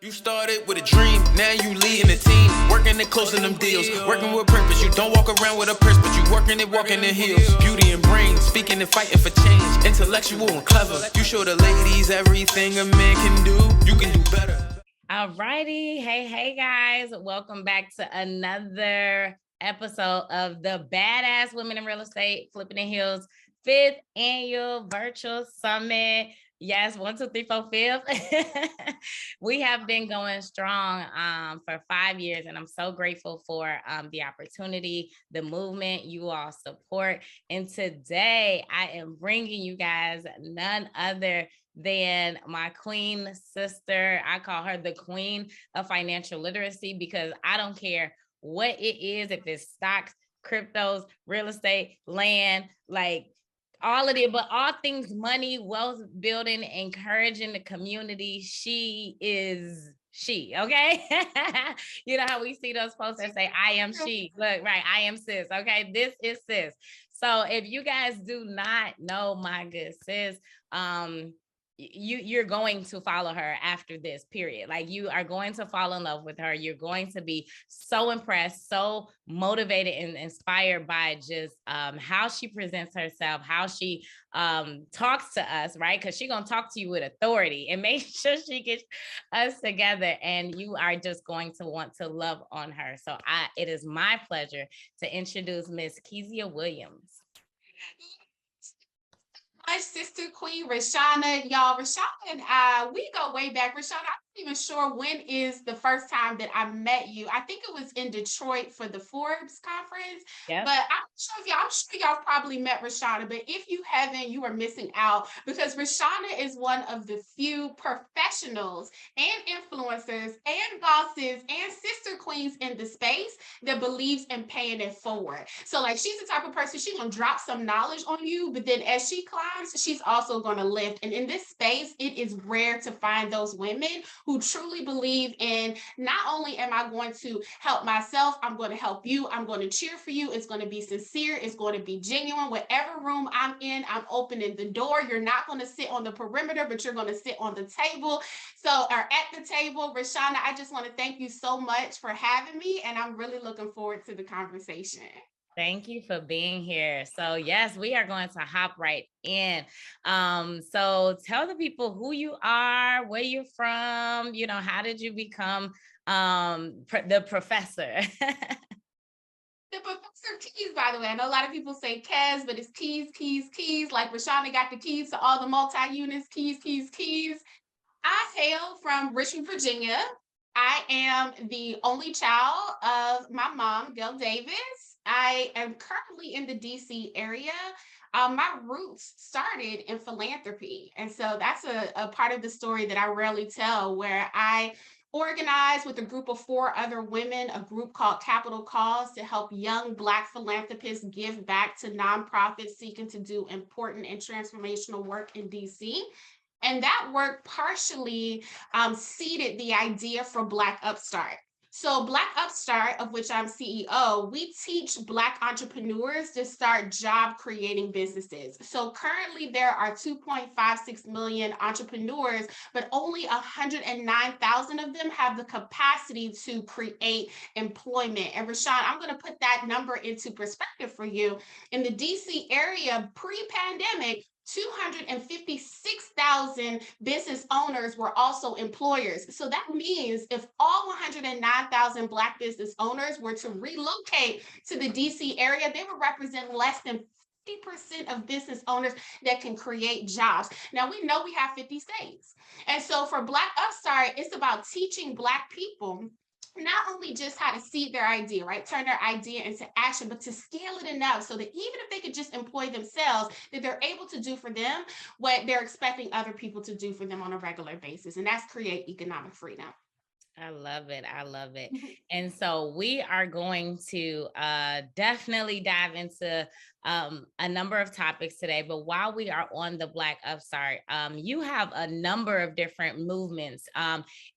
You started with a dream, now you leading a team, working it closing them deals, working with purpose. You don't walk around with a purse, but you working it, walking in heels. Beauty and brains, speaking and fighting for change, intellectual and clever. You show the ladies everything a man can do, you can do better. All righty. Hey, guys. Welcome back to another episode of the Badass Women in Real Estate Flippin' in Hills 5th Annual Virtual Summit. Yes, 1, 2, 3, 4, 5th. We have been going strong for 5 years, and I'm so grateful for the opportunity, the movement, you all support. And today I am bringing you guys none other than my queen sister. I call her the queen of financial literacy because I don't care what it is, if it's stocks, cryptos, real estate, land, like all of it, but all things money, wealth building, encouraging the community. She is she, okay? You know how we see those posts that say, I am she. Look, right, I am sis, okay? This is sis. So if you guys do not know my good sis, you're going to follow her after this period. Like, you are going to fall in love with her. You're going to be so impressed, so motivated and inspired by just how she presents herself, how she talks to us, right? Because she's going to talk to you with authority and make sure she gets us together, and you are just going to want to love on her. So it is my pleasure to introduce Miss Kezia Williams. My sister queen Rashana, y'all. Rashana and I, we go way back. Rashana, I'm not even sure when is the first time that I met you. I think it was in Detroit for the Forbes conference. Yep. But I'm sure y'all probably met Rashana. But if you haven't, you are missing out, because Rashana is one of the few professionals and influencers and bosses and sister queens in the space that believes in paying it forward. So like, she's the type of person, she's gonna drop some knowledge on you, but then as she climbs, she's also gonna lift. And in this space, it is rare to find those women who truly believe in, not only am I going to help myself, I'm going to help you, I'm going to cheer for you, it's going to be sincere, it's going to be genuine. Whatever room I'm in, I'm opening the door. You're not going to sit on the perimeter, but you're going to sit on the table. So, or at the table. Rashana, I just want to thank you so much for having me, and I'm really looking forward to the conversation. Thank you for being here. So yes, we are going to hop right in. So tell the people who you are, where you're from, how did you become the professor? The Professor Keys, by the way. I know a lot of people say Kez, but it's keys, keys, keys. Like Rashana got the keys to all the multi-units, keys, keys, keys. I hail from Richmond, Virginia. I am the only child of my mom, Gail Davis. I am currently in the DC area. My roots started in philanthropy. And so that's a part of the story that I rarely tell, where I organized with a group of 4 other women, a group called Capital Cause, to help young Black philanthropists give back to nonprofits seeking to do important and transformational work in DC. And that work partially seeded the idea for Black Upstart. So Black Upstart, of which I'm CEO, we teach Black entrepreneurs to start job creating businesses. So currently there are 2.56 million entrepreneurs, but only 109,000 of them have the capacity to create employment. And Rashawn, I'm going to put that number into perspective for you. In the DC area, pre-pandemic, 256,000 business owners were also employers. So that means if all 109,000 Black business owners were to relocate to the DC area, they would represent less than 50% of business owners that can create jobs. Now, we know we have 50 states. And so for Black Upstart, it's about teaching Black people not only just how to seed their idea, right? Turn their idea into action, but to scale it enough so that even if they could just employ themselves, that they're able to do for them what they're expecting other people to do for them on a regular basis. And that's create economic freedom. I love it. I love it. And so we are going to definitely dive into a number of topics today. But while we are on the Black Upstart, you have a number of different movements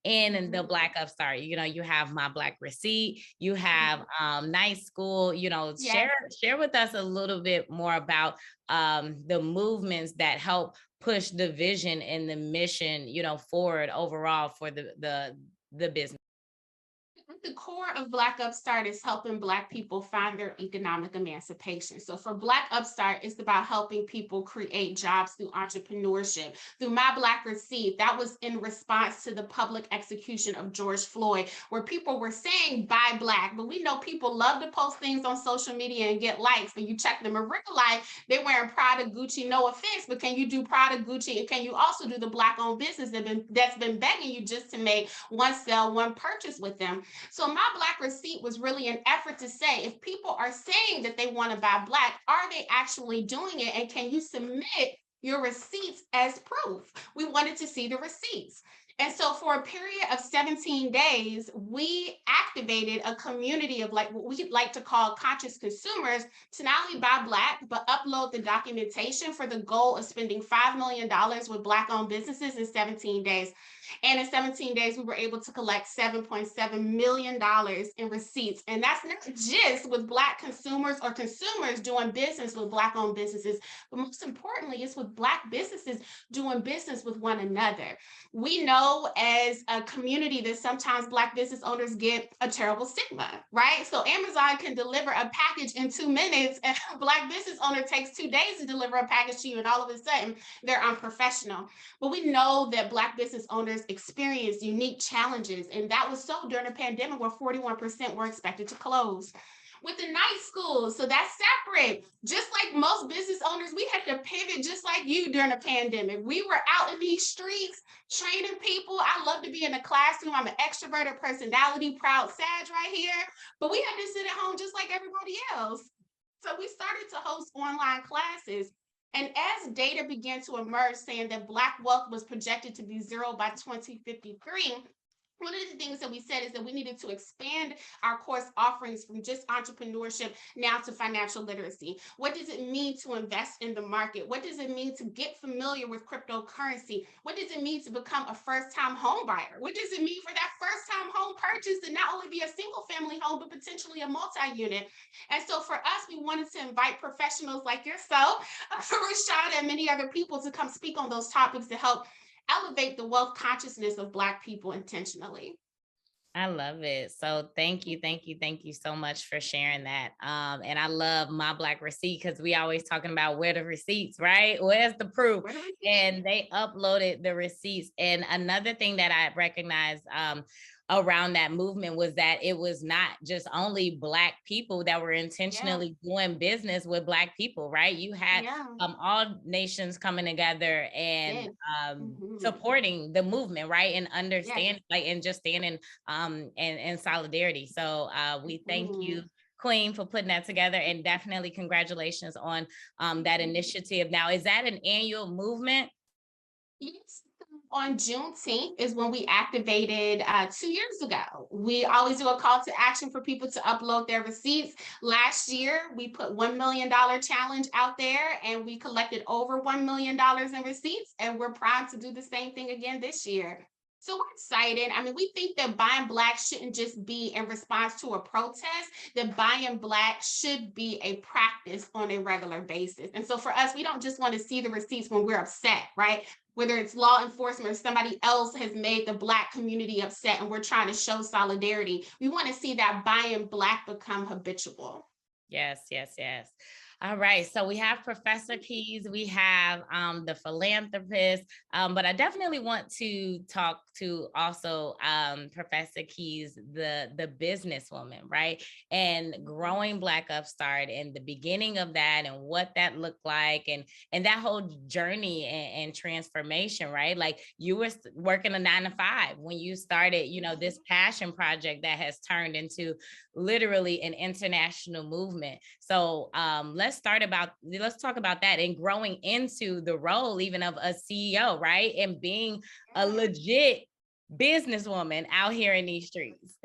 in the Black Upstart. You have MyBlackReceipt, you have Night School. Share with us a little bit more about the movements that help push the vision and the mission, forward overall for the business? The core of Black Upstart is helping Black people find their economic emancipation. So for Black Upstart, it's about helping people create jobs through entrepreneurship. Through MyBlackReceipt, that was in response to the public execution of George Floyd, where people were saying buy Black, but we know people love to post things on social media and get likes. But you check them in real life, they're wearing Prada, Gucci, no offense, but can you do Prada, Gucci, and can you also do the Black-owned business that's been begging you just to make one sale, one purchase with them? So MyBlackReceipt was really an effort to say, if people are saying that they want to buy Black, are they actually doing it? And can you submit your receipts as proof? We wanted to see the receipts. And so for a period of 17 days, we activated a community of what we like to call conscious consumers to not only buy Black, but upload the documentation for the goal of spending $5 million with Black-owned businesses in 17 days. And in 17 days, we were able to collect $7.7 million in receipts. And that's not just with Black consumers or consumers doing business with Black-owned businesses, but most importantly, it's with Black businesses doing business with one another. We know as a community that sometimes Black business owners get a terrible stigma, right? So Amazon can deliver a package in 2 minutes, and a Black business owner takes 2 days to deliver a package to you, and all of a sudden they're unprofessional. But we know that Black business owners experience unique challenges, and that was so during a pandemic where 41% were expected to close. With the night schools, so that's separate. Just like most business owners, we had to pivot just like you during the pandemic. We were out in these streets training people. I love to be in the classroom. I'm an extroverted personality, proud Sag right here, but we had to sit at home just like everybody else. So we started to host online classes. And as data began to emerge saying that Black wealth was projected to be zero by 2053, one of the things that we said is that we needed to expand our course offerings from just entrepreneurship now to financial literacy. What does it mean to invest in the market? What does it mean to get familiar with cryptocurrency? What does it mean to become a first-time home buyer? What does it mean for that first-time home purchase to not only be a single-family home, but potentially a multi-unit? And so for us, we wanted to invite professionals like yourself, Rashad, and many other people to come speak on those topics to help elevate the wealth consciousness of Black people intentionally. I love it. So thank you so much for sharing that. And I love MyBlackReceipt because we always talking about where the receipts, right? Where's the proof? And they uploaded the receipts. And another thing that I recognized around that movement was that it was not just only Black people that were intentionally doing business with Black people, right? You had all nations coming together and supporting the movement, right? And understand, and just standing and solidarity. So we thank you, Queen, for putting that together, and definitely congratulations on that initiative. Now, is that an annual movement? Yes. On Juneteenth is when we activated 2 years ago. We always do a call to action for people to upload their receipts. Last year, we put $1 million challenge out there, and we collected over $1 million in receipts, and we're proud to do the same thing again this year. So we're excited. I mean, we think that buying Black shouldn't just be in response to a protest, that buying Black should be a practice on a regular basis. And so for us, we don't just want to see the receipts when we're upset, right? Whether it's law enforcement or somebody else has made the Black community upset and we're trying to show solidarity. We want to see that buying Black become habitual. Yes. All right, so we have Professor Keys, we have the philanthropist, but I definitely want to talk to also Professor Keys, the businesswoman, right? And growing Black Upstart and the beginning of that and what that looked like and that whole journey and transformation, right? Like you were working a 9-to-5 when you started, this passion project that has turned into literally an international movement. So let's talk about that and growing into the role even of a CEO, right? And being a legit businesswoman out here in these streets.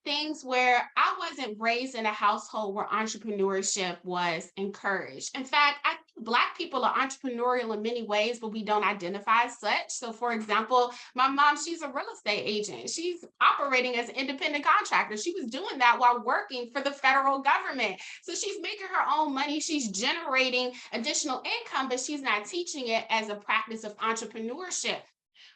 things where I wasn't raised in a household where entrepreneurship was encouraged. In fact, I think Black people are entrepreneurial in many ways, but we don't identify as such. So for example, my mom, she's a real estate agent. She's operating as an independent contractor. She was doing that while working for the federal government. So she's making her own money. She's generating additional income, but she's not teaching it as a practice of entrepreneurship.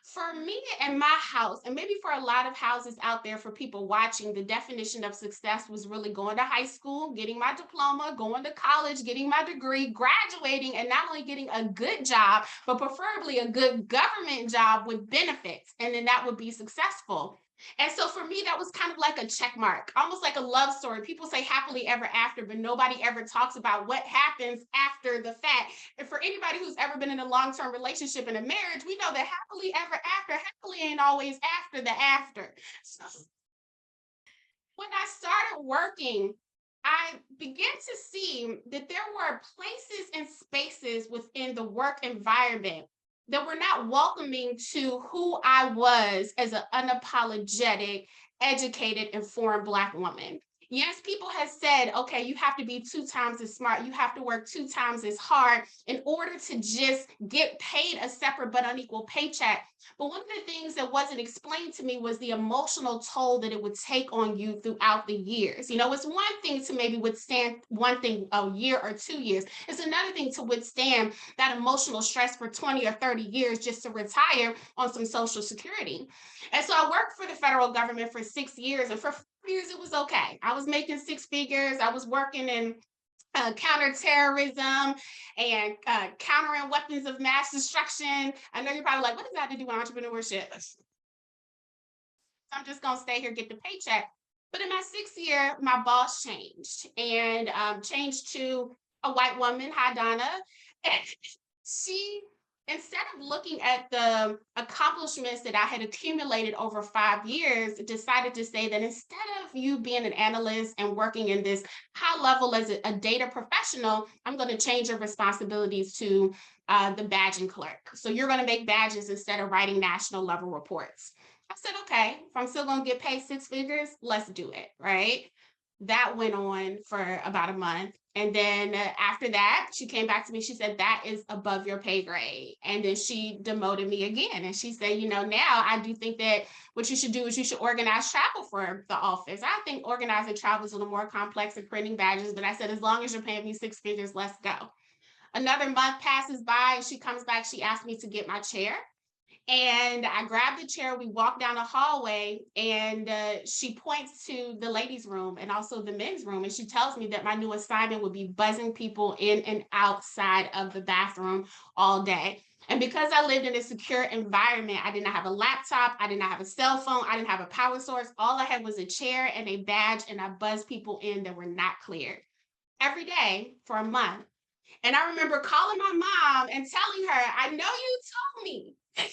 For me and my house, and maybe for a lot of houses out there for people watching, the definition of success was really going to high school, getting my diploma, going to college, getting my degree, graduating, and not only getting a good job, but preferably a good government job with benefits. And then that would be successful. And so for me, that was kind of like a check mark, almost like a love story. People say happily ever after, but nobody ever talks about what happens after the fact. And for anybody who's ever been in a long-term relationship and a marriage, we know that happily ever after, happily ain't always after the after. So when I started working, I began to see that there were places and spaces within the work environment that were not welcoming to who I was as an unapologetic, educated, informed Black woman. Yes, people have said, okay, you have to be 2 times as smart. You have to work 2 times as hard in order to just get paid a separate but unequal paycheck. But one of the things that wasn't explained to me was the emotional toll that it would take on you throughout the years. You know, it's one thing to maybe withstand one thing a year or 2 years. It's another thing to withstand that emotional stress for 20 or 30 years just to retire on some Social Security. And so I worked for the federal government for 6 years, and for 4 years it was okay. I was making 6 figures. I was working in counterterrorism and countering weapons of mass destruction. I know you're probably like, what does that have to do with entrepreneurship? I'm just gonna stay here, get the paycheck. But in my 6th year, my boss changed and changed to a white woman. Hi, Donna. And she, instead of looking at the accomplishments that I had accumulated over 5 years, decided to say that instead of you being an analyst and working in this high level as a data professional, I'm going to change your responsibilities to the badging clerk. So you're going to make badges instead of writing national level reports. I said, okay, if I'm still going to get paid 6 figures, let's do it, right? That went on for about a month. And then after that, she came back to me. She said, that is above your pay grade. And then she demoted me again. And she said, you know, now I do think that what you should do is you should organize travel for the office. I think organizing travel is a little more complex than printing badges. But I said, as long as you're paying me 6 figures, let's go. Another month passes by and she comes back. She asked me to get my chair. And I grabbed the chair, we walked down the hallway, and she points to the ladies' room and also the men's room. And she tells me that my new assignment would be buzzing people in and outside of the bathroom all day. And because I lived in a secure environment, I did not have a laptop, I did not have a cell phone, I didn't have a power source. All I had was a chair and a badge, and I buzzed people in that were not cleared every day for a month. And I remember calling my mom and telling her, I know you told me that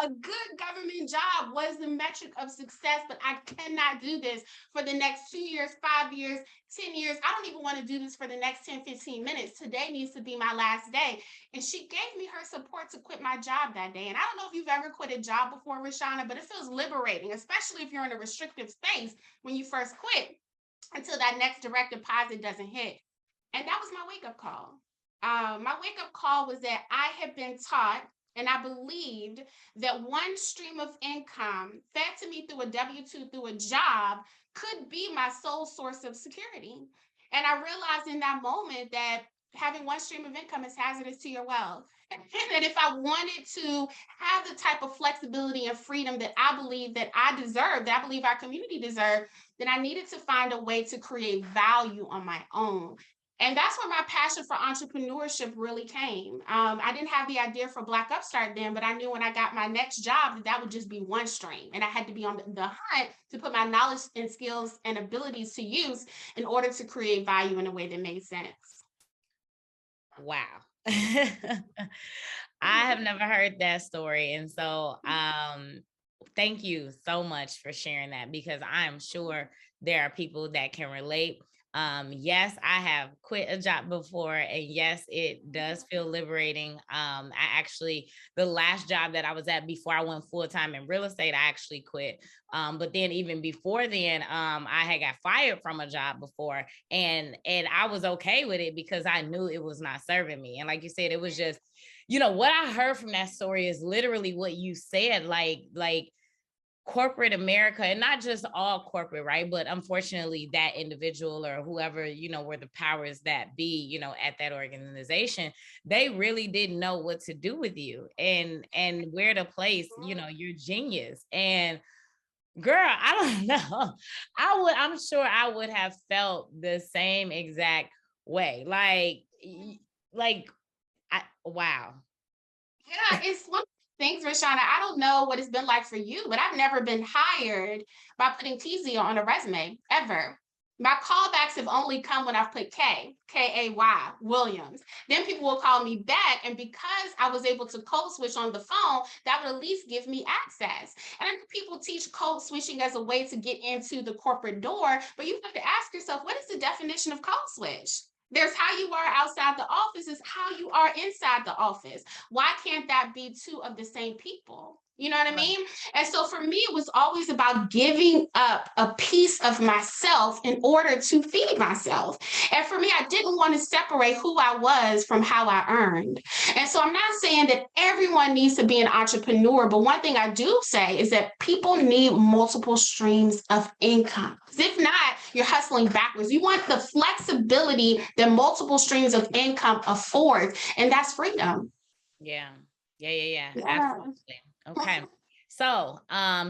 a good government job was the metric of success, but I cannot do this for the next 2 years, 5 years, 10 years. I don't even want to do this for the next 10, 15 minutes. Today needs to be my last day. And she gave me her support to quit my job that day. And I don't know if you've ever quit a job before, Rashana, but it feels liberating, especially if you're in a restrictive space when you first quit until that next direct deposit doesn't hit. And that was my wake-up call. My wake-up call was that I had been taught and I believed that one stream of income fed to me through a W-2, through a job, could be my sole source of security. And I realized in that moment that having one stream of income is hazardous to your wealth. And that if I wanted to have the type of flexibility and freedom that I believe that I deserve, that I believe our community deserved, then I needed to find a way to create value on my own. And that's where my passion for entrepreneurship really came. I didn't have the idea for Black Upstart then, but I knew when I got my next job that that would just be one stream. And I had to be on the hunt to put my knowledge and skills and abilities to use in order to create value in a way that made sense. Wow. I have never heard that story. And so thank you so much for sharing that, because I'm sure there are people that can relate. Yes, I have quit a job before, and yes, it does feel liberating. The last job that I was at before I went full time in real estate, I actually quit. But then even before then, I had got fired from a job before, and I was okay with it because I knew it was not serving me. And like you said, it was just, what I heard from that story is literally what you said, like corporate America, and not just all corporate, right? But unfortunately, that individual or whoever, were the powers that be, at that organization, they really didn't know what to do with you and where to place, your genius. And girl, I don't know. I'm sure I would have felt the same exact way. Wow. Yeah, it's one of the things, Rashana. I don't know what it's been like for you, but I've never been hired by putting Kezia on a resume ever. My callbacks have only come when I've put Kay, Williams. Then people will call me back. And because I was able to code switch on the phone, that would at least give me access. And I know people teach code switching as a way to get into the corporate door, but you have to ask yourself, what is the definition of code switch? There's how you are outside the office, is how you are inside the office. Why can't that be two of the same people? You know what I mean? And so for me, it was always about giving up a piece of myself in order to feed myself. And for me, I didn't want to separate who I was from how I earned. And so I'm not saying that everyone needs to be an entrepreneur, but one thing I do say is that people need multiple streams of income. If not, you're hustling backwards. You want the flexibility that multiple streams of income affords, and that's freedom. Yeah. Yeah. Yeah. Absolutely. Okay. So,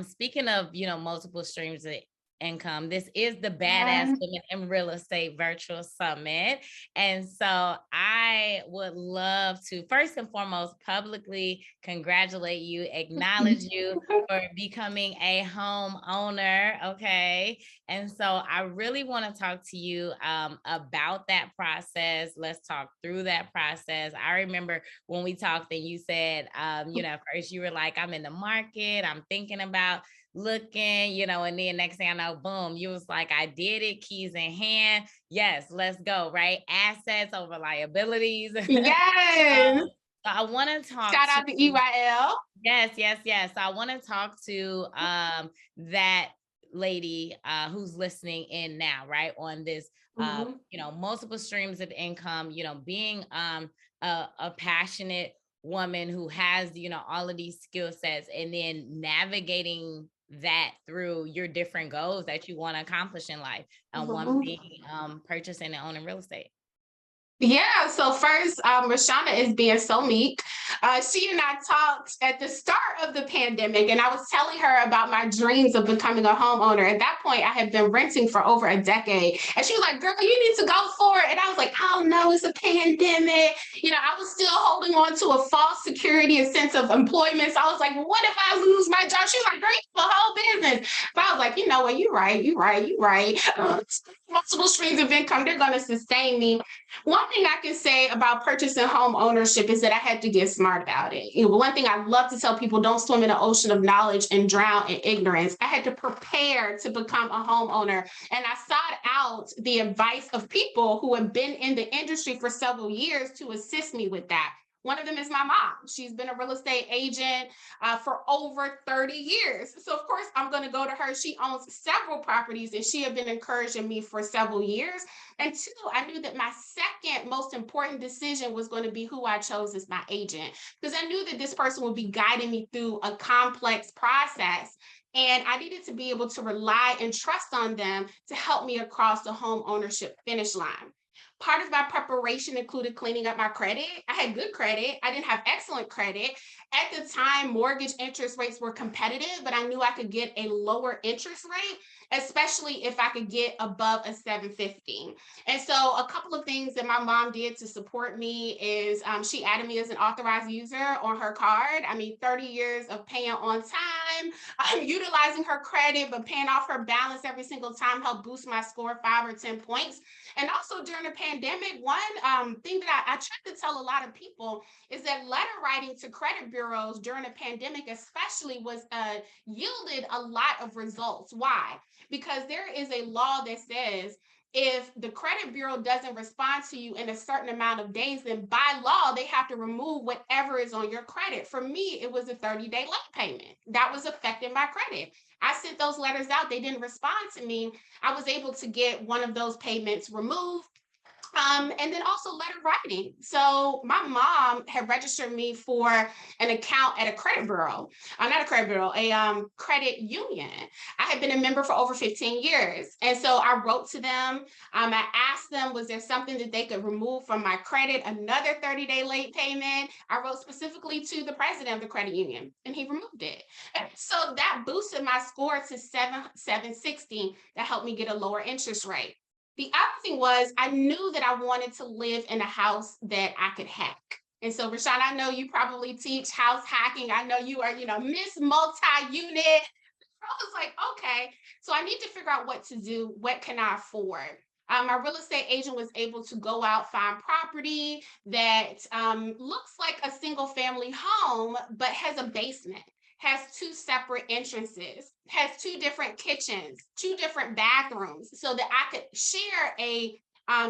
speaking of, multiple streams of income, this is the Badass Yeah. Women in Real Estate Virtual Summit. And so I would love to first and foremost publicly congratulate you, acknowledge you for becoming a homeowner. Okay. And so I really want to talk to you about that process. Let's talk through that process. I remember when we talked and you said, at first you were like, I'm in the market, I'm thinking about looking, and then next thing I know, boom, you was like, I did it, keys in hand. Yes, let's go, right? Assets over liabilities. Yes. So I want to talk Shout to out to EYL. Yes. So I want to talk to that lady who's listening in now, right? On this multiple streams of income, being a passionate woman who has, all of these skill sets, and then navigating that through your different goals that you want to accomplish in life. And one being purchasing and owning real estate. Yeah, so first, Rashana is being so meek. She and I talked at the start of the pandemic, and I was telling her about my dreams of becoming a homeowner. At that point, I had been renting for over a decade. And she was like, girl, you need to go for it. And I was like, oh no, it's a pandemic. I was still holding on to a false security and sense of employment. So I was like, well, what if I lose my job? She was like, great, the whole business. But I was like, you know what, you're right. Multiple streams of income, they're going to sustain me. One thing I can say about purchasing home ownership is that I had to get smart about it. One thing I love to tell people, don't swim in an ocean of knowledge and drown in ignorance. I had to prepare to become a homeowner, and I sought out the advice of people who have been in the industry for several years to assist me with that. One of them is my mom. She's been a real estate agent for over 30 years. So, of course, I'm going to go to her. She owns several properties, and she had been encouraging me for several years. And two, I knew that my second most important decision was going to be who I chose as my agent, because I knew that this person would be guiding me through a complex process. And I needed to be able to rely and trust on them to help me across the home ownership finish line. Part of my preparation included cleaning up my credit. I had good credit. I didn't have excellent credit. At the time, mortgage interest rates were competitive, but I knew I could get a lower interest rate, especially if I could get above a 750. And so a couple of things that my mom did to support me is she added me as an authorized user on her card. 30 years of paying on time, utilizing her credit, but paying off her balance every single time helped boost my score 5 or 10 points. And also during the pandemic, one thing that I try to tell a lot of people is that letter writing to credit bureaus during the pandemic especially was yielded a lot of results. Why? Because there is a law that says if the credit bureau doesn't respond to you in a certain amount of days, then by law, they have to remove whatever is on your credit. For me, it was a 30-day late payment that was affecting my credit. I sent those letters out. They didn't respond to me. I was able to get one of those payments removed. And then also letter writing. So my mom had registered me for an account at a credit bureau, not a credit bureau, a credit union. I had been a member for over 15 years. And so I wrote to them. I asked them, was there something that they could remove from my credit? Another 30-day late payment. I wrote specifically to the president of the credit union, and he removed it. And so that boosted my score to 760. That helped me get a lower interest rate. The other thing was I knew that I wanted to live in a house that I could hack. And so, Rashawn, I know you probably teach house hacking. I know you are, Miss Multi-Unit. I was like, okay, so I need to figure out what to do. What can I afford? My real estate agent was able to go out, find property that looks like a single family home, but has a basement, has two separate entrances, has two different kitchens, two different bathrooms, so that I could share a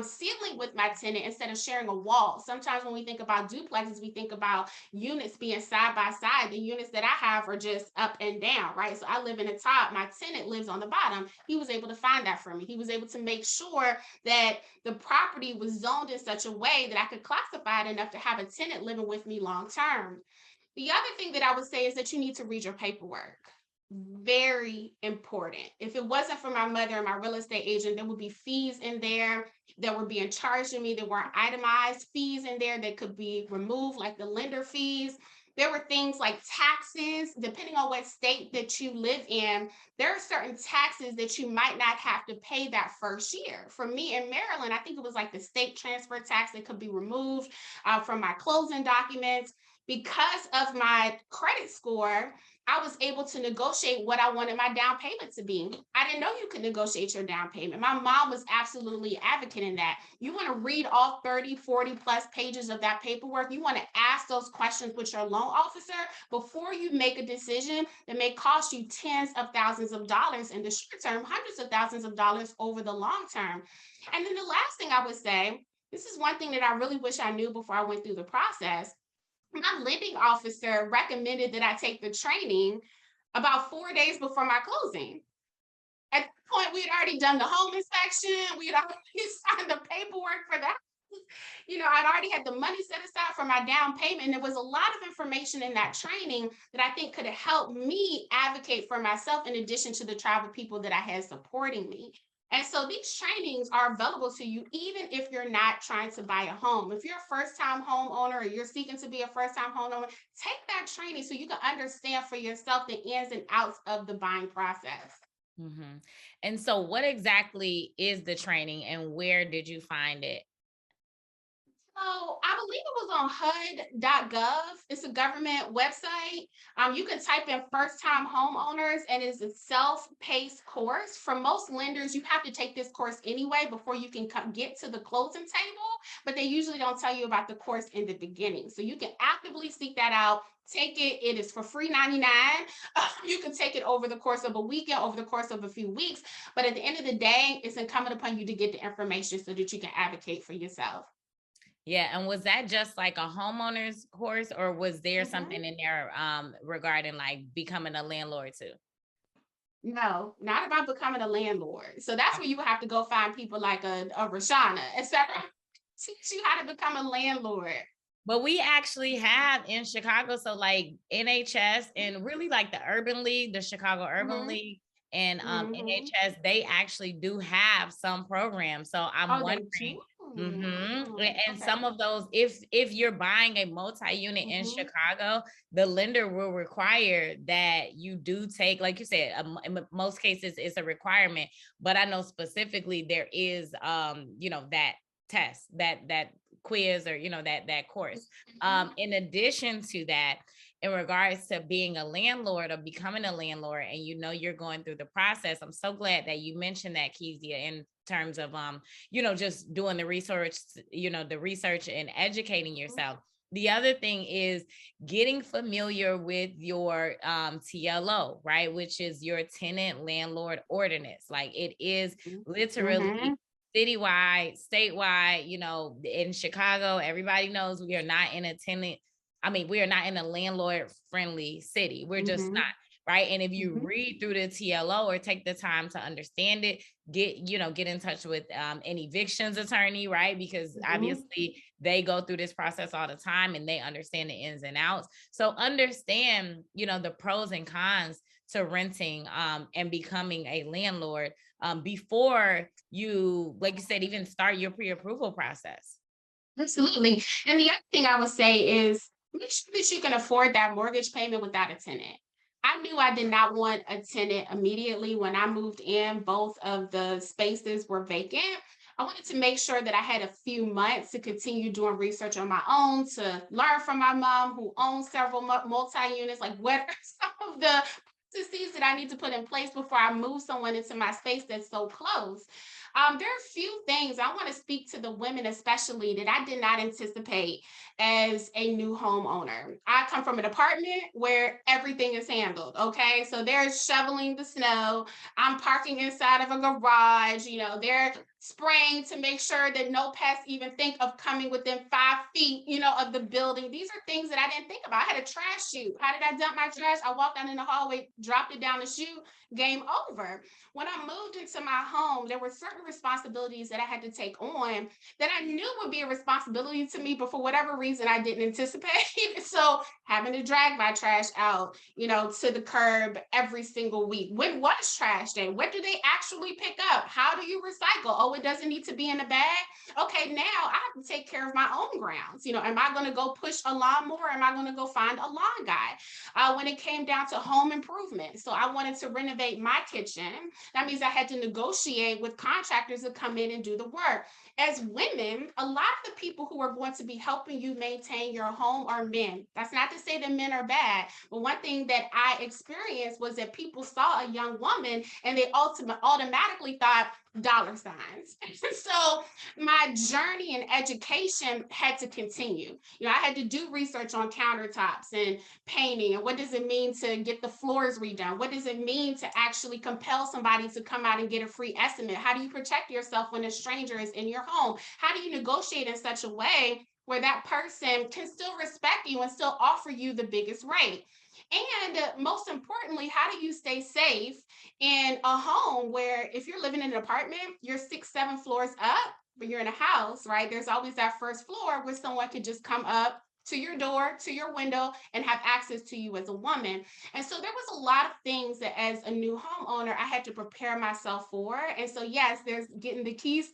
ceiling with my tenant instead of sharing a wall. Sometimes when we think about duplexes, we think about units being side by side. The units that I have are just up and down, right? So I live in the top, my tenant lives on the bottom. He was able to find that for me. He was able to make sure that the property was zoned in such a way that I could classify it enough to have a tenant living with me long term. The other thing that I would say is that you need to read your paperwork. Very important. If it wasn't for my mother and my real estate agent, there would be fees in there that were being charged to me. There weren't itemized fees in there that could be removed, like the lender fees. There were things like taxes, depending on what state that you live in, there are certain taxes that you might not have to pay that first year. For me in Maryland, I think it was like the state transfer tax that could be removed from my closing documents. Because of my credit score, I was able to negotiate what I wanted my down payment to be. I didn't know you could negotiate your down payment. My mom was absolutely advocating that. You want to read all 30, 40 plus pages of that paperwork. You want to ask those questions with your loan officer before you make a decision that may cost you tens of thousands of dollars in the short term, hundreds of thousands of dollars over the long term. And then the last thing I would say, this is one thing that I really wish I knew before I went through the process. My lending officer recommended that I take the training about 4 days before my closing. At that point, we had already done the home inspection. We had already signed the paperwork for that. I'd already had the money set aside for my down payment. And there was a lot of information in that training that I think could have helped me advocate for myself in addition to the tribe of people that I had supporting me. And so these trainings are available to you even if you're not trying to buy a home. If you're a first-time homeowner or you're seeking to be a first-time homeowner, take that training so you can understand for yourself the ins and outs of the buying process. Mm-hmm. And so what exactly is the training and where did you find it? So I believe it was on HUD.gov. It's a government website. You can type in first-time homeowners, and it's a self-paced course. For most lenders, you have to take this course anyway before you can get to the closing table, but they usually don't tell you about the course in the beginning. So you can actively seek that out. Take it. It is for free 99. You can take it over the course of a weekend, over the course of a few weeks. But at the end of the day, it's incumbent upon you to get the information so that you can advocate for yourself. Yeah. And was that just like a homeowner's course, or was there something in there regarding like becoming a landlord too? No, not about becoming a landlord. So that's where you would have to go find people like a Rashana, etc. Teach you how to become a landlord. But we actually have in Chicago, so like NHS and really like the Urban League, the Chicago Urban League, and NHS, they actually do have some programs. So I'm wondering, and some of those, if you're buying a multi-unit in Chicago, the lender will require that you do take, like you said, in most cases it's a requirement, but I know specifically there is, that test, that quiz, or that course. In addition to that, in regards to being a landlord or becoming a landlord, and you're going through the process, I'm so glad that you mentioned that, Kezia, in terms of just doing the research, and educating yourself. The other thing is getting familiar with your TLO, right? Which is your tenant landlord ordinance. Like, it is literally citywide, statewide, you know, in Chicago, everybody knows we are not in a we are not in a landlord friendly city. We're just not. Right. And if you read through the TLO or take the time to understand it, get in touch with an evictions attorney, right? Because obviously they go through this process all the time and they understand the ins and outs. So understand, the pros and cons to renting and becoming a landlord before you, like you said, even start your pre-approval process. Absolutely. And the other thing I would say is make sure that you can afford that mortgage payment without a tenant. I knew I did not want a tenant immediately when I moved in. Both of the spaces were vacant. I wanted to make sure that I had a few months to continue doing research on my own, to learn from my mom who owns several multi-units, like what are some of the processes that I need to put in place before I move someone into my space that's so close. There are a few things I want to speak to the women, especially, that I did not anticipate as a new homeowner. I come from an apartment where everything is handled. Okay. So they're shoveling the snow. I'm parking inside of a garage. They're spraying to make sure that no pests even think of coming within 5 feet, of the building. These are things that I didn't think about. I had a trash chute. How did I dump my trash? I walked down in the hallway, dropped it down the chute, game over. When I moved into my home, there were certain responsibilities that I had to take on that I knew would be a responsibility to me, but for whatever reason, I didn't anticipate. So having to drag my trash out, to the curb every single week. When was trash day? What do they actually pick up? How do you recycle? Oh, it doesn't need to be in a bag. Okay, now I have to take care of my own grounds. Am I going to go push a lawnmower? Am I going to go find a lawn guy? When it came down to home improvement, so I wanted to renovate my kitchen. That means I had to negotiate with contractors to come in and do the work. As women, a lot of the people who are going to be helping you maintain your home are men. That's not to say that men are bad, but one thing that I experienced was that people saw a young woman and they automatically thought dollar signs. So my journey in education had to continue. I had to do research on countertops and painting, and what does it mean to get the floors redone? What does it mean to actually compel somebody to come out and get a free estimate? How do you protect yourself when a stranger is in your home? How do you negotiate in such a way where that person can still respect you and still offer you the biggest rate? And most importantly, how do you stay safe in a home where, if you're living in an apartment, you're 6, 7 floors up, but you're in a house, right? There's always that first floor where someone could just come up to your door, to your window, and have access to you as a woman. And so there was a lot of things that, as a new homeowner, I had to prepare myself for. And so, yes, there's getting the keys.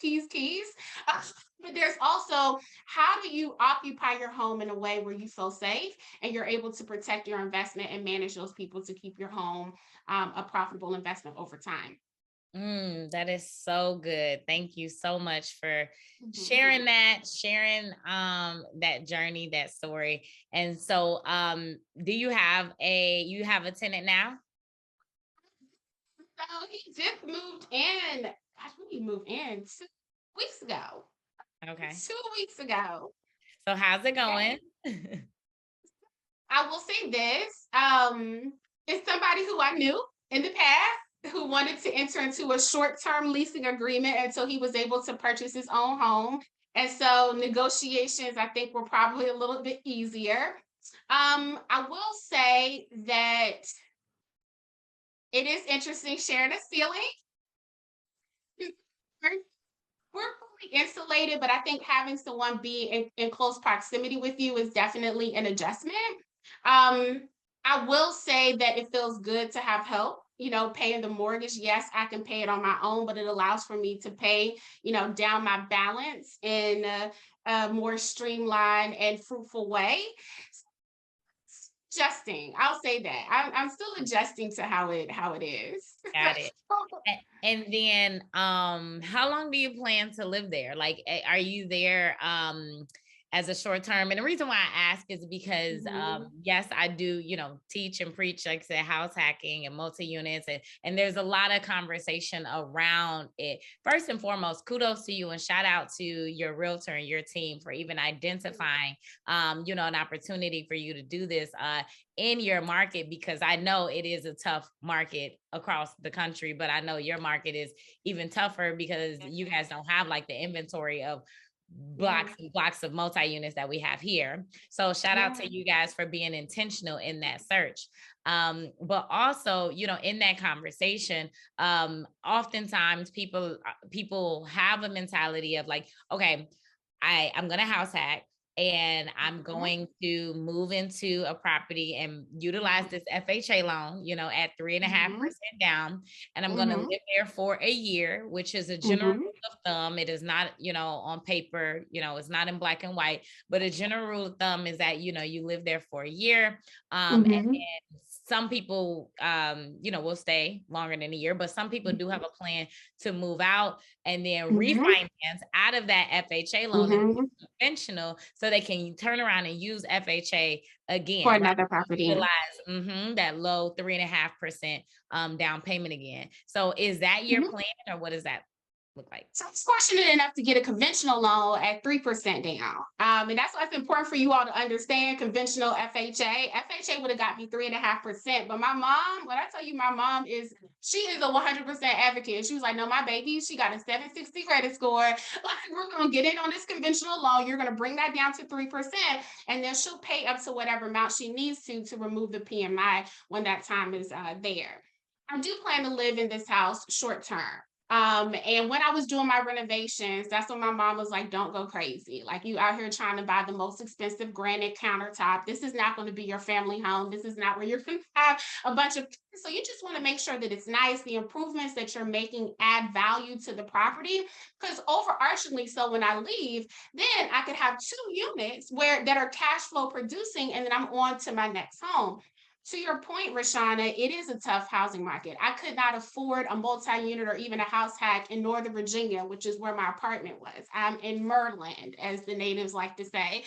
But there's also, how do you occupy your home in a way where you feel safe and you're able to protect your investment and manage those people to keep your home a profitable investment over time. That is so good. Thank you so much for sharing that journey, that story. And so do you have a tenant now? So he just moved in. Gosh, when he moved in 2 weeks ago. Okay. 2 weeks ago. So how's it going? I will say this. It's somebody who I knew in the past who wanted to enter into a short-term leasing agreement until he was able to purchase his own home. And so negotiations, I think, were probably a little bit easier. I will say that it is interesting sharing a ceiling. We're fully insulated, but I think having someone be in close proximity with you is definitely an adjustment. I will say that it feels good to have help, paying the mortgage. Yes, I can pay it on my own, but it allows for me to pay, down my balance in a more streamlined and fruitful way. Adjusting, I'll say that I'm still adjusting to how it is. Got it. And then how long do you plan to live there? Like, are you there as a short term. And the reason why I ask is because, yes, I do, teach and preach, like I said, house hacking and multi-units. And there's a lot of conversation around it. First and foremost, kudos to you and shout out to your realtor and your team for even identifying, an opportunity for you to do this in your market, because I know it is a tough market across the country, but I know your market is even tougher because you guys don't have like the inventory of blocks and blocks of multi-units that we have here. So shout out to you guys for being intentional in that search. But also, in that conversation, oftentimes people have a mentality of like, okay, I'm going to house hack and I'm going to move into a property and utilize this FHA loan, at 3.5% down. And I'm going to live there for a year, which is a general rule of thumb. It is not, on paper, it's not in black and white, but a general rule of thumb is that, you live there for a year. And some people, will stay longer than a year, but some people do have a plan to move out and then refinance out of that FHA loan and conventional, so they can turn around and use FHA again for another property. Utilize that low 3.5% down payment again. So is that your plan, or what does that look like? So I was fortunate enough to get a conventional loan at 3% down. And that's why it's important for you all to understand conventional FHA. FHA would have got me 3.5%. But my mom, when I tell you, my mom she is a 100% advocate. She was like, no, my baby, she got a 760 credit score. Like, we're going to get in on this conventional loan. You're going to bring that down to 3%. And then she'll pay up to whatever amount she needs to remove the PMI when that time is there. I do plan to live in this house short term. And when I was doing my renovations, that's when my mom was like, don't go crazy. Like, you out here trying to buy the most expensive granite countertop. This is not going to be your family home. This is not where you're going to have a bunch of, so you just want to make sure that it's nice. The improvements that you're making add value to the property, because overarchingly, so when I leave, then I could have 2 units that are cash flow producing, and then I'm on to my next home. To your point, Rashana, it is a tough housing market. I could not afford a multi-unit or even a house hack in Northern Virginia, which is where my apartment was. I'm in Maryland, as the natives like to say.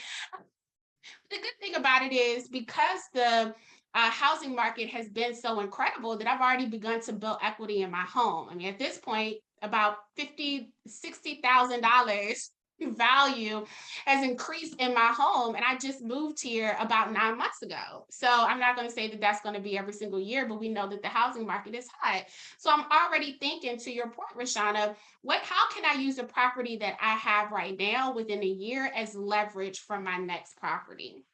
The good thing about it is, because the housing market has been so incredible, that I've already begun to build equity in my home. I mean, at this point, about $50,000, $60,000 value has increased in my home, and I just moved here about 9 months ago. So I'm not going to say that that's going to be every single year, but we know that the housing market is hot. So I'm already thinking, to your point, Rashana, how can I use a property that I have right now within a year as leverage for my next property?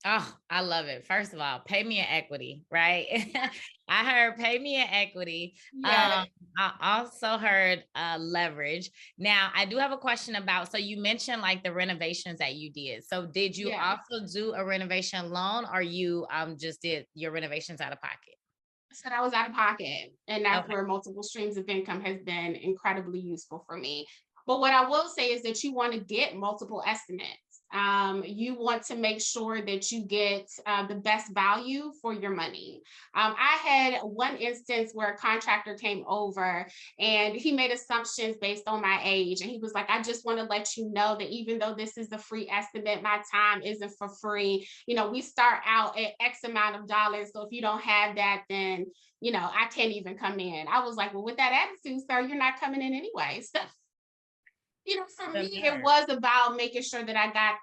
Oh, I love it. First of all, pay me an equity, right? I heard pay me an equity. Yeah. I also heard leverage. Now, I do have a question about, so you mentioned like the renovations that you did. So did you also do a renovation loan, or you just did your renovations out of pocket? So I was out of pocket, and that's where multiple streams of income has been incredibly useful for me. But what I will say is that you want to get multiple estimates. You want to make sure that you get the best value for your money. I had one instance where a contractor came over and he made assumptions based on my age. And he was like, I just want to let you know that even though this is a free estimate, my time isn't for free. We start out at X amount of dollars. So if you don't have that, then, I can't even come in. I was like, well, with that attitude, sir, you're not coming in anyway. So, for me, it was about making sure that I got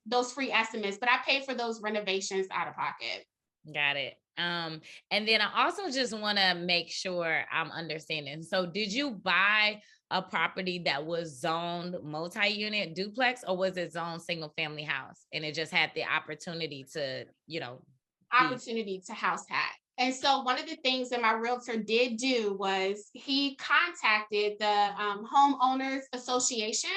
those free estimates, but I paid for those renovations out of pocket. Got it. And then I also just want to make sure I'm understanding. So did you buy a property that was zoned multi-unit duplex, or was it zoned single family house and it just had the opportunity to, opportunity to house hack? And so one of the things that my realtor did do was he contacted the homeowners association.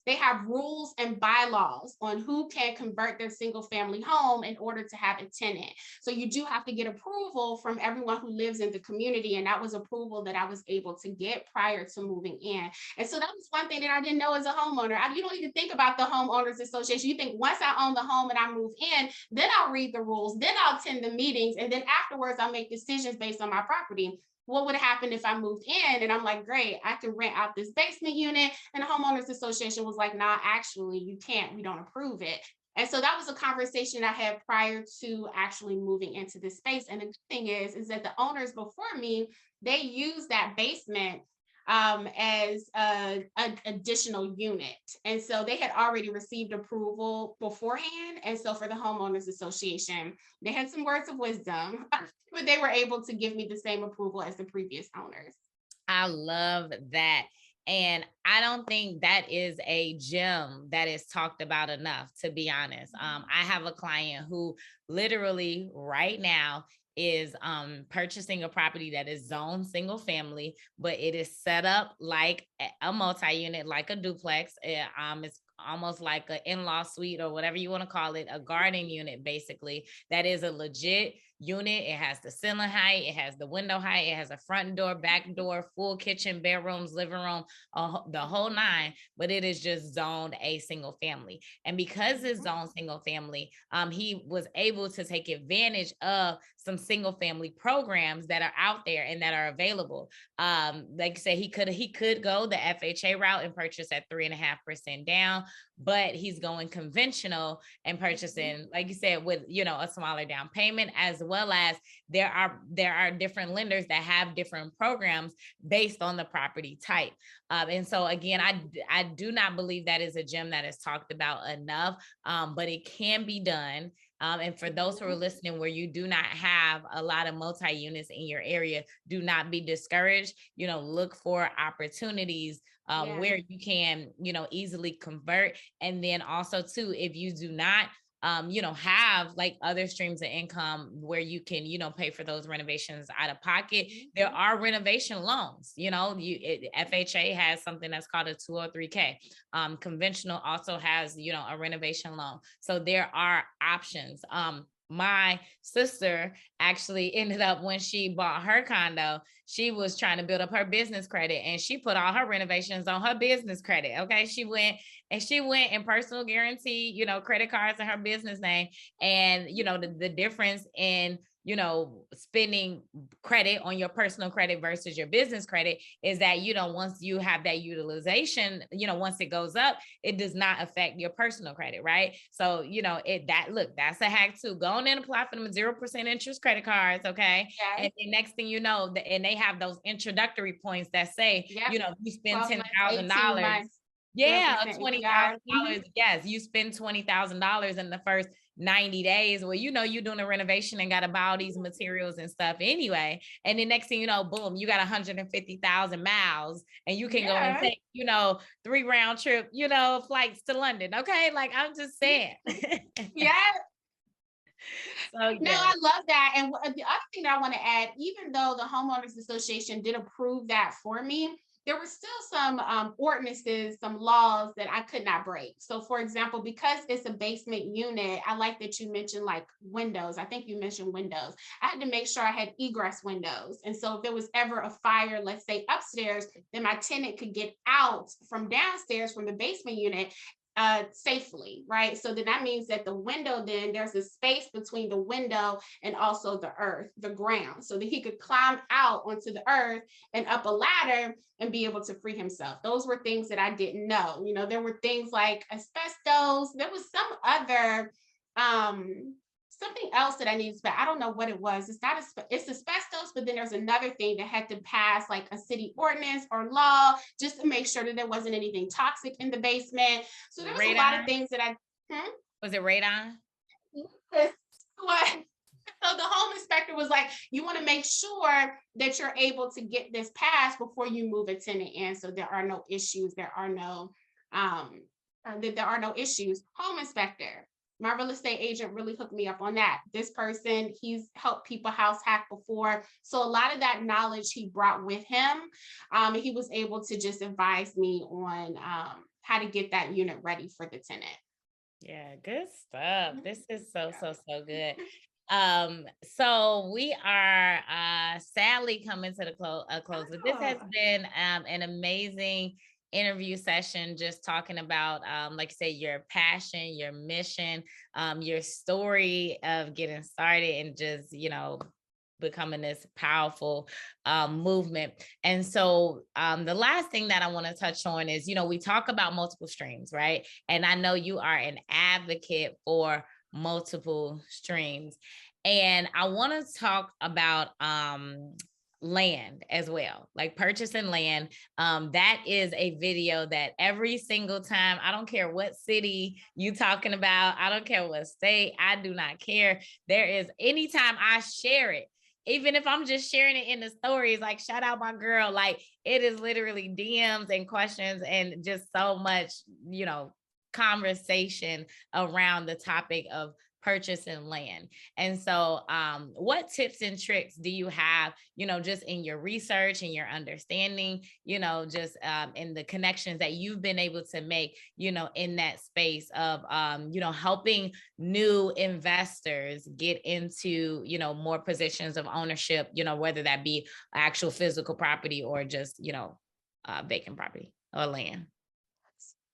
They have rules and bylaws on who can convert their single family home in order to have a tenant. So you do have to get approval from everyone who lives in the community. And that was approval that I was able to get prior to moving in. And so that was one thing that I didn't know as a homeowner. You don't even think about the homeowners association. You think once I own the home and I move in, then I'll read the rules, then I'll attend the meetings, and then afterwards I'll make decisions based on my property. what would happen if I moved in? And I'm like, great, I can rent out this basement unit. And the homeowners association was like, nah, actually, you can't, we don't approve it. And so that was a conversation I had prior to actually moving into this space. And the good thing is that the owners before me, they used that basement as an additional unit. And so they had already received approval beforehand. And so for the homeowners association, they had some words of wisdom, but they were able to give me the same approval as the previous owners. I love that. And I don't think that is a gem that is talked about enough, to be honest. I have a client who literally right now is purchasing a property that is zoned single family, but it is set up like a multi-unit, like a duplex. It's almost like an in-law suite or whatever you want to call it, a garden unit, basically, that is a legit unit. It has the ceiling height, it has the window height, it has a front door, back door, full kitchen, bedrooms, living room, the whole nine, but it is just zoned a single family. And because it's zoned single family, he was able to take advantage of some single family programs that are out there and that are available. Like I said, he could go the FHA route and purchase at 3.5% down, but he's going conventional and purchasing, like you said, with, a smaller down payment, as well as there are different lenders that have different programs based on the property type. And so again, I do not believe that is a gem that is talked about enough, but it can be done. And for those who are listening, where you do not have a lot of multi-units in your area, do not be discouraged. Look for opportunities where you can, easily convert. And then also too, if you do not, have like other streams of income where you can, pay for those renovations out of pocket, there are renovation loans. FHA has something that's called a 203K. Conventional also has, a renovation loan. So there are options. My sister actually ended up, when she bought her condo, she was trying to build up her business credit, and she put all her renovations on her business credit. Okay. She went and personal guarantee, credit cards in her business name. And, the difference in, spending credit on your personal credit versus your business credit is that, once you have that utilization, once it goes up, it does not affect your personal credit, right? So, that's a hack too. Go on and apply for them 0% interest credit cards, okay? Yes. And the next thing you know, and they have those introductory points that say, you spend $10,000. Yeah, $20,000. Yes, you spend $20,000 in the first 90 days. Well, you're doing a renovation and got to buy all these materials and stuff anyway. And the next thing you know, boom, you got 150,000 miles, and you can go and take, 3 round trip, flights to London. Okay. Like, I'm just saying. Yeah. So, no, I love that. And the other thing that I want to add, even though the homeowners association did approve that for me, there were still some ordinances, some laws that I could not break. So for example, because it's a basement unit, I like that you mentioned like windows. I think you mentioned windows. I had to make sure I had egress windows. And so if there was ever a fire, let's say upstairs, then my tenant could get out from downstairs from the basement unit safely, right? So then that means that the window, then there's a space between the window and also the earth, the ground, so that he could climb out onto the earth and up a ladder and be able to free himself. Those were things that I didn't know. There were things like asbestos. There was some other something else that I needed, but I don't know what it was. It's asbestos, but then there's another thing that had to pass like a city ordinance or law just to make sure that there wasn't anything toxic in the basement. So there was a lot of things that Was it radon? What? So the home inspector was like, you want to make sure that you're able to get this passed before you move a tenant in, so there are no issues. There are no issues. Home inspector. My real estate agent really hooked me up on that. This person, he's helped people house hack before. So a lot of that knowledge he brought with him. He was able to just advise me on how to get that unit ready for the tenant. Yeah, good stuff. This is so good. So we are sadly coming to the close, but this has been an amazing interview session, just talking about like I say, your passion, your mission, your story of getting started, and just becoming this powerful movement. And so the last thing that I want to touch on is, we talk about multiple streams, right? And I know you are an advocate for multiple streams. And I want to talk about land as well, like purchasing land. That is a video that every single time, I don't care what city you talking about, I don't care what state, I do not care. There is, anytime I share it, even if I'm just sharing it in the stories, like shout out my girl, like it is literally DMs and questions and just so much, conversation around the topic of purchasing land. And so what tips and tricks do you have, just in your research and your understanding, just in the connections that you've been able to make, in that space of, helping new investors get into, more positions of ownership, whether that be actual physical property or just, vacant property or land?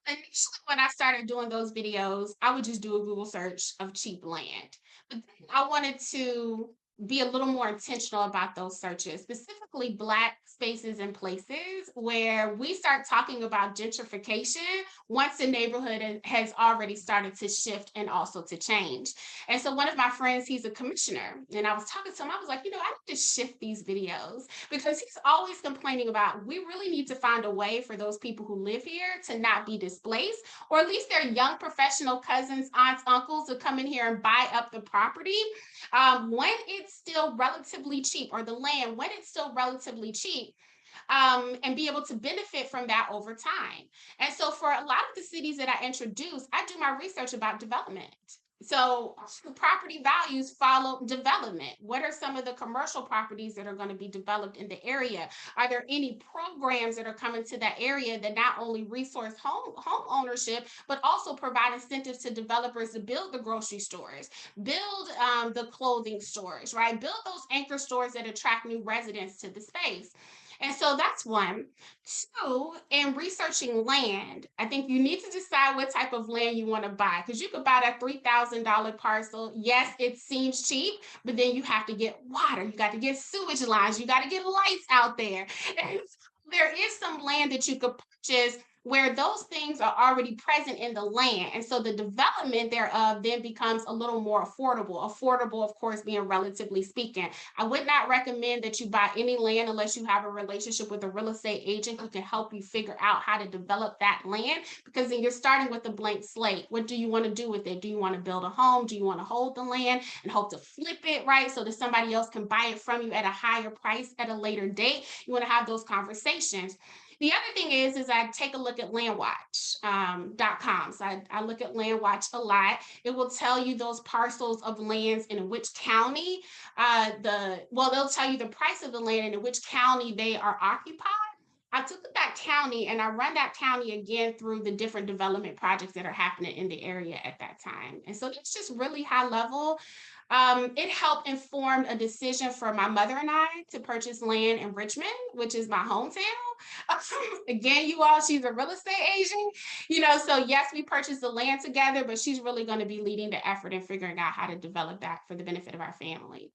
Initially, when I started doing those videos, I would just do a Google search of cheap land. But then I wanted to be a little more intentional about those searches, specifically Black spaces and places where we start talking about gentrification once the neighborhood has already started to shift and also to change. And so one of my friends, he's a commissioner, and I was talking to him, I was like, I need to shift these videos because he's always complaining about, we really need to find a way for those people who live here to not be displaced, or at least their young professional cousins, aunts, uncles to come in here and buy up the property when it's still relatively cheap, or the land when it's still relatively cheap, and be able to benefit from that over time. And so for a lot of the cities that I introduce, I do my research about development. So property values follow development. What are some of the commercial properties that are going to be developed in the area? Are there any programs that are coming to that area that not only resource home ownership, but also provide incentives to developers to build the grocery stores, build the clothing stores, right? Build those anchor stores that attract new residents to the space. And so that's one. Two, in researching land, I think you need to decide what type of land you want to buy, because you could buy that $3,000 parcel. Yes, it seems cheap, but then you have to get water, you got to get sewage lines, you got to get lights out there. And there is some land that you could purchase where those things are already present in the land. And so the development thereof then becomes a little more affordable. Affordable, of course, being relatively speaking. I would not recommend that you buy any land unless you have a relationship with a real estate agent who can help you figure out how to develop that land, because then you're starting with a blank slate. What do you want to do with it? Do you want to build a home? Do you want to hold the land and hope to flip it, right? So that somebody else can buy it from you at a higher price at a later date. You want to have those conversations. The other thing is I take a look at landwatch.com. So I look at Landwatch a lot. It will tell you those parcels of lands and in which county, they'll tell you the price of the land and in which county they are occupied. I took that county and I run that county again through the different development projects that are happening in the area at that time. And so it's just really high level. It helped inform a decision for my mother and I to purchase land in Richmond, which is my hometown. Again, you all, she's a real estate agent, so yes, we purchased the land together, but she's really going to be leading the effort in figuring out how to develop that for the benefit of our family.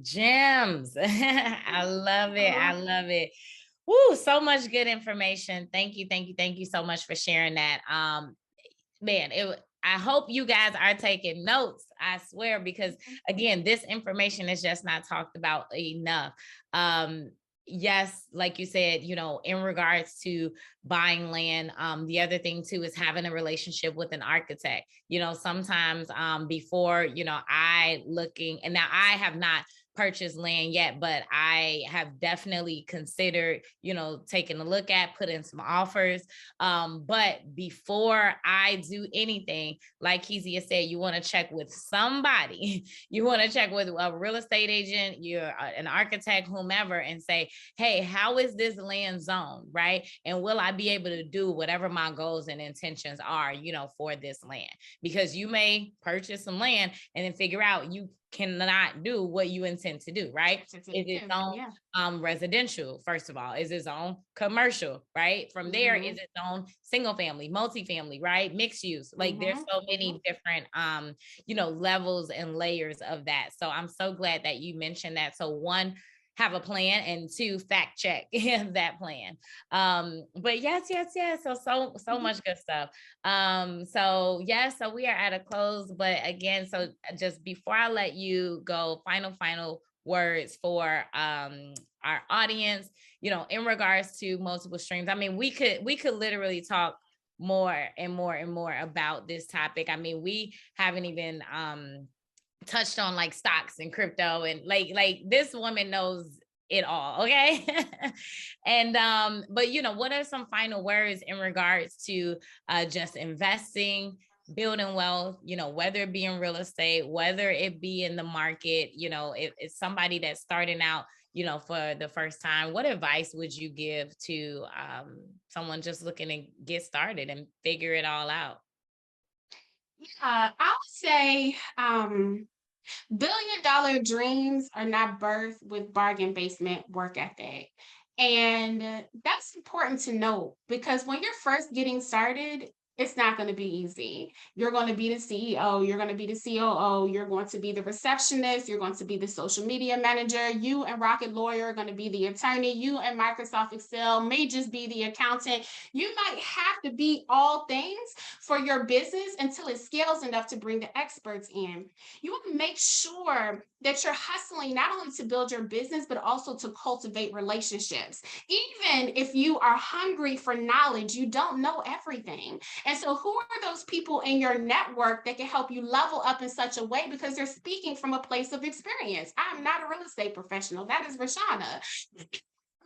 Gems. I love it. I love it. Woo, so much good information. Thank you. Thank you. Thank you so much for sharing that. I hope you guys are taking notes, I swear, because again, this information is just not talked about enough. Yes, like you said, in regards to buying land, the other thing too is having a relationship with an architect. Sometimes before, and now I have not purchased land yet, but I have definitely considered, taking a look at, put in some offers. But before I do anything, like Kezia said, you want to check with somebody. You want to check with a real estate agent, you're an architect, whomever, and say, hey, how is this land zoned, right? And will I be able to do whatever my goals and intentions are, for this land? Because you may purchase some land and then figure out you cannot do what you intend to do, right? Is its own residential, first of all, is its own commercial, right? From there is its own single family, multifamily, right? Mixed use. Like there's so many different levels and layers of that. So I'm so glad that you mentioned that. So one, have a plan, and two, fact check that plan. But yes. So much good stuff. So we are at a close, but again, so just before I let you go, final words for our audience, in regards to multiple streams. I mean, we could literally talk more and more about this topic. I mean, we haven't even touched on like stocks and crypto, and like this woman knows it all. Okay. And but what are some final words in regards to just investing, building wealth, whether it be in real estate, whether it be in the market, if it's somebody that's starting out, for the first time, what advice would you give to someone just looking to get started and figure it all out? I would say billion-dollar dreams are not birthed with bargain basement work ethic. And that's important to note, because when you're first getting started, it's not going to be easy. You're going to be the CEO, you're going to be the COO, you're going to be the receptionist, you're going to be the social media manager, you and Rocket Lawyer are going to be the attorney, you and Microsoft Excel may just be the accountant. You might have to be all things for your business until it scales enough to bring the experts in. You want to make sure that you're hustling not only to build your business, but also to cultivate relationships. Even if you are hungry for knowledge, you don't know everything. And so who are those people in your network that can help you level up in such a way, because they're speaking from a place of experience? I'm not a real estate professional. That is Rashana.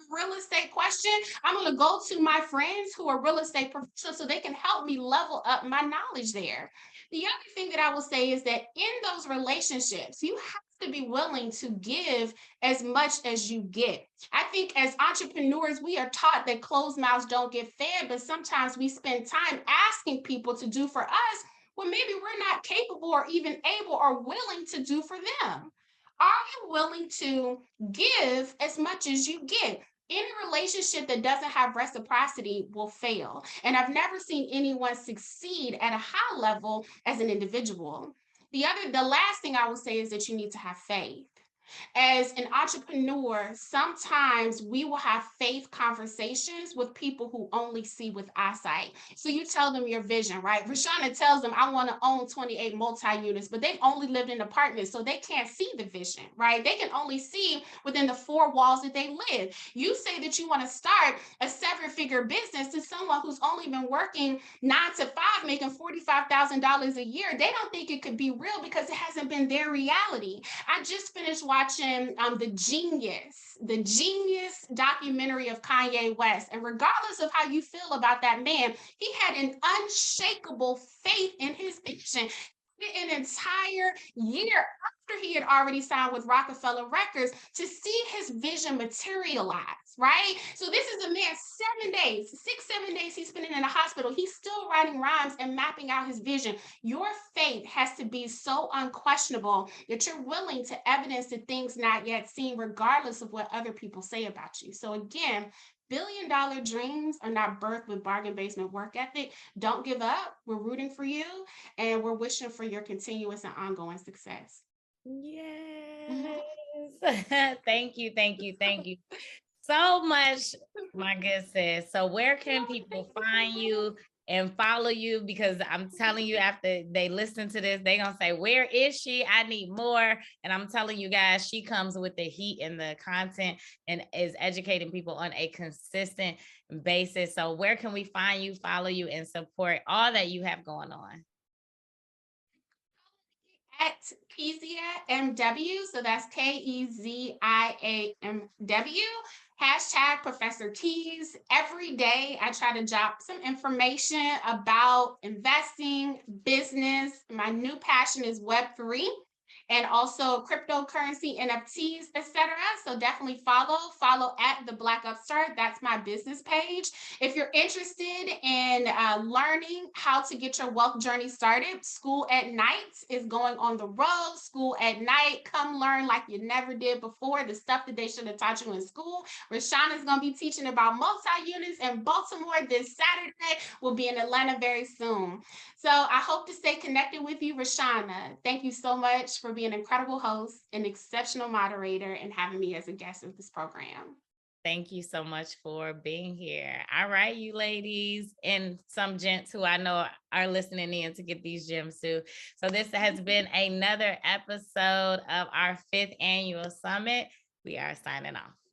Real estate question, I'm going to go to my friends who are real estate professionals so they can help me level up my knowledge there. The other thing that I will say is that in those relationships, you have to be willing to give as much as you get. I think as entrepreneurs, we are taught that closed mouths don't get fed, but sometimes we spend time asking people to do for us what maybe we're not capable or even able or willing to do for them. Are you willing to give as much as you get? Any relationship that doesn't have reciprocity will fail. And I've never seen anyone succeed at a high level as an individual. The last thing I will say is that you need to have faith. As an entrepreneur, sometimes we will have faith conversations with people who only see with eyesight. So you tell them your vision, right? Rashana tells them, I want to own 28 multi-units, but they've only lived in apartments, so they can't see the vision, right? They can only see within the four walls that they live. You say that you want to start a seven-figure business to someone who's only been working 9 to 5, making $45,000 a year. They don't think it could be real because it hasn't been their reality. I just finished watching the Genius documentary of Kanye West. And regardless of how you feel about that man, he had an unshakable faith in his vision. An entire year after he had already signed with Rockefeller Records to see his vision materialize, right? So this is a man, 7 days, 7 days he's spending in the hospital. He's still writing rhymes and mapping out his vision. Your faith has to be so unquestionable that you're willing to evidence the things not yet seen, regardless of what other people say about you. So again, billion-dollar dreams are not birthed with bargain basement work ethic. Don't give up. We're rooting for you, and we're wishing for your continuous and ongoing success. Yes. Thank you so much, my good sis. So where can people find you and follow you? Because I'm telling you, after they listen to this, they're gonna say, where is she? I need more. And I'm telling you guys, she comes with the heat and the content and is educating people on a consistent basis. So where can we find you, follow you, and support all that you have going on? At Kezia MW, so that's KEZIAMW, hashtag Professor Keys. Every day I try to drop some information about investing, business. My new passion is Web3. and also cryptocurrency, NFTs, etc. So definitely follow at the Black Upstart. That's my business page. If you're interested in learning how to get your wealth journey started, School at Night is going on the road. School at Night, come learn like you never did before, the stuff that they should have taught you in school. Rashawn is going to be teaching about multi-units in Baltimore this Saturday. We'll be in Atlanta very soon. So I hope to stay connected with you, Rashana. Thank you so much for being an incredible host, an exceptional moderator, and having me as a guest of this program. Thank you so much for being here. All right, you ladies and some gents who I know are listening in to get these gems too. So this has been another episode of our 5th annual summit. We are signing off.